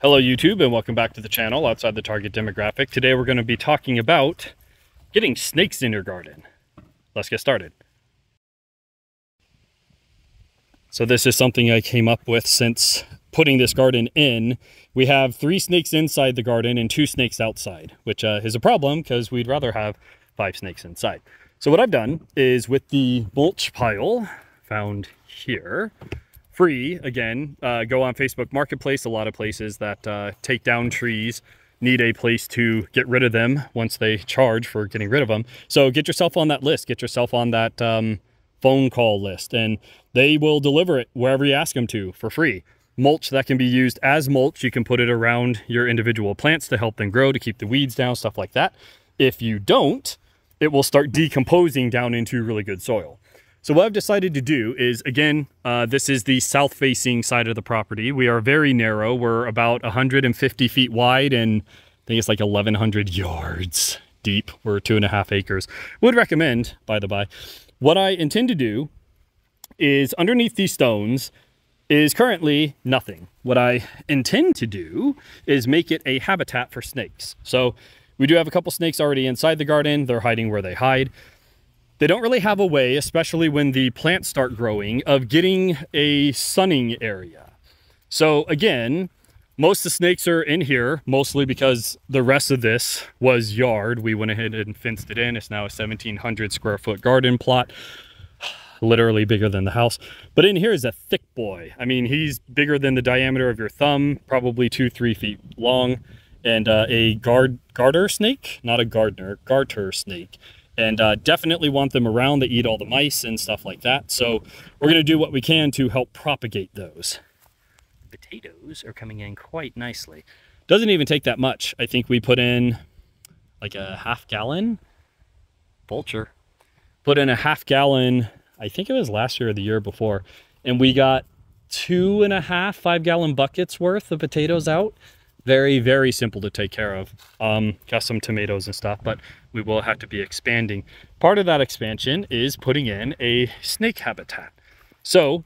Hello YouTube and welcome back to the channel outside the target demographic. Today we're going to be talking about getting snakes in your garden. Let's get started. So this is something I came up with since putting this garden in. We have 3 snakes inside the garden and 2 snakes outside, which is a problem because we'd rather have 5 snakes inside. So what I've done is with the mulch pile found here, free, again, go on Facebook Marketplace. A lot of places that take down trees need a place to get rid of them once they charge for getting rid of them. So get yourself on that list, get yourself on that phone call list, and they will deliver it wherever you ask them to for free. Mulch that can be used as mulch. You can put it around your individual plants to help them grow, to keep the weeds down, stuff like that. If you don't, it will start decomposing down into really good soil. So what I've decided to do is, again, this is the south-facing side of the property. We are very narrow. We're about 150 feet wide, and I think it's like 1,100 yards deep. We're 2.5 acres. Would recommend, by the by. What I intend to do is, underneath these stones is currently nothing. What I intend to do is make it a habitat for snakes. So we do have a couple snakes already inside the garden. They're hiding where they hide. They don't really have a way, especially when the plants start growing, of getting a sunning area. So again, most of the snakes are in here, mostly because the rest of this was yard. We went ahead and fenced it in. It's now a 1,700 square foot garden plot, literally bigger than the house. But in here is a thick boy. I mean, he's bigger than the diameter of your thumb, probably 2-3 feet long, and a garter snake, not a gardener, garter snake. And definitely want them around. They eat all the mice and stuff like that. So we're going to do what we can to help propagate those. Potatoes are coming in quite nicely. Doesn't even take that much. I think we put in like a half gallon. Vulture. Put in a half gallon, I think it was last year or the year before. And we got 2.5 5-gallon buckets worth of potatoes out. Very, very simple to take care of. Got some tomatoes and stuff, but we will have to be expanding. Part of that expansion is putting in a snake habitat. So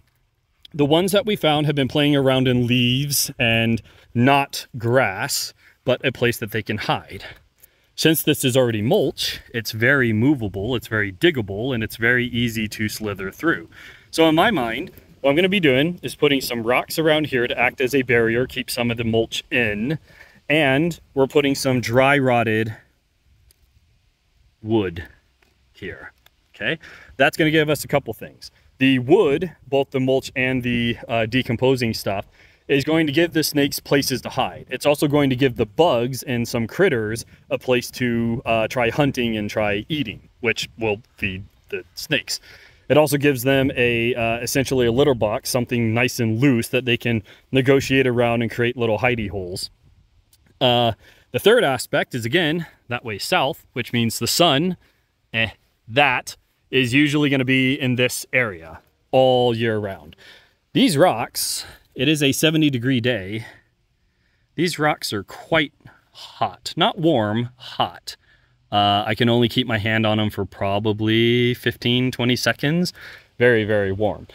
the ones that we found have been playing around in leaves and not grass, but a place that they can hide. Since this is already mulch, it's very movable, it's very diggable, and it's very easy to slither through. So in my mind, what I'm going to be doing is putting some rocks around here to act as a barrier, keep some of the mulch in, and we're putting some dry rotted wood here. Okay, that's going to give us a couple things. The wood, both the mulch and the decomposing stuff, is going to give the snakes places to hide. It's also going to give the bugs and some critters a place to try hunting and try eating, which will feed the snakes. It also gives them essentially a litter box, something nice and loose that they can negotiate around and create little hidey holes. The third aspect is, again, that way south, which means the sun, that is usually going to be in this area all year round. These rocks, it is a 70-degree day. These rocks are quite hot, not warm, hot. I can only keep my hand on them for probably 15-20 seconds. Very, very warm.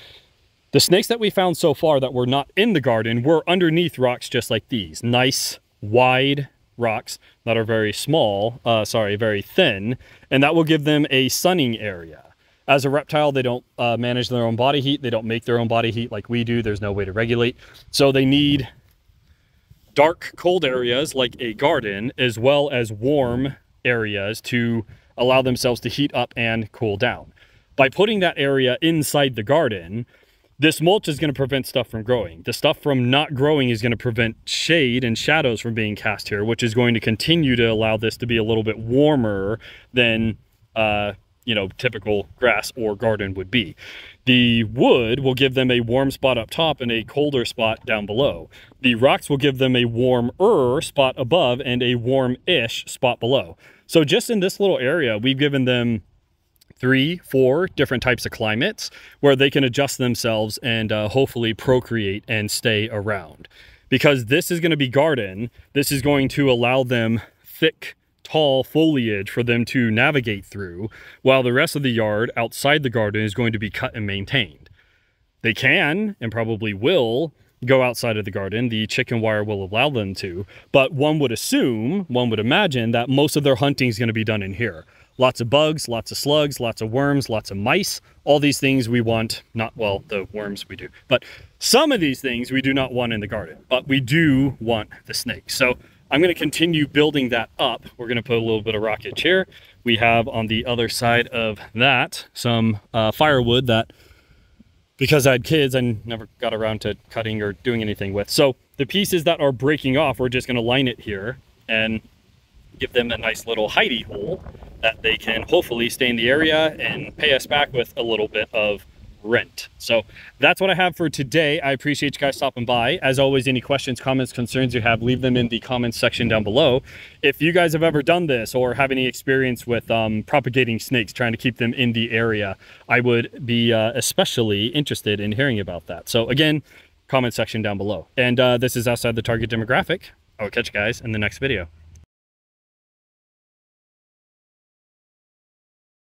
The snakes that we found so far that were not in the garden were underneath rocks just like these. Nice, wide rocks that are very small, very thin, and that will give them a sunning area. As a reptile, they don't manage their own body heat. They don't make their own body heat like we do. There's no way to regulate. So they need dark, cold areas like a garden, as well as warm areas to allow themselves to heat up and cool down. By putting that area inside the garden, this mulch is going to prevent stuff from growing. The stuff from not growing is going to prevent shade and shadows from being cast here, which is going to continue to allow this to be a little bit warmer than typical grass or garden would be. The wood will give them a warm spot up top and a colder spot down below. The rocks will give them a warmer spot above and a warm-ish spot below. So just in this little area, we've given them 3-4 different types of climates where they can adjust themselves and hopefully procreate and stay around. Because this is going to be garden, this is going to allow them thick, tall foliage for them to navigate through, while the rest of the yard outside the garden is going to be cut and maintained. They can, and probably will, go outside of the garden. The chicken wire will allow them to, but one would assume, one would imagine that most of their hunting is going to be done in here. Lots of bugs, lots of slugs, lots of worms, lots of mice, all these things we want, not, well, the worms we do, but some of these things we do not want in the garden, but we do want the snakes. So I'm going to continue building that up. We're going to put a little bit of rocket chair. We have on the other side of that some firewood that, because I had kids, I never got around to cutting or doing anything with. So the pieces that are breaking off, we're just going to line it here and give them a nice little hidey hole that they can hopefully stay in the area and pay us back with a little bit of rent. So that's what I have for today. I appreciate you guys stopping by. As always, any questions, comments, concerns you have, leave them in the comments section down below. If you guys have ever done this or have any experience with propagating snakes, trying to keep them in the area, I would be especially interested in hearing about that. So again, comment section down below. And this is outside the target demographic. I will catch you guys in the next video.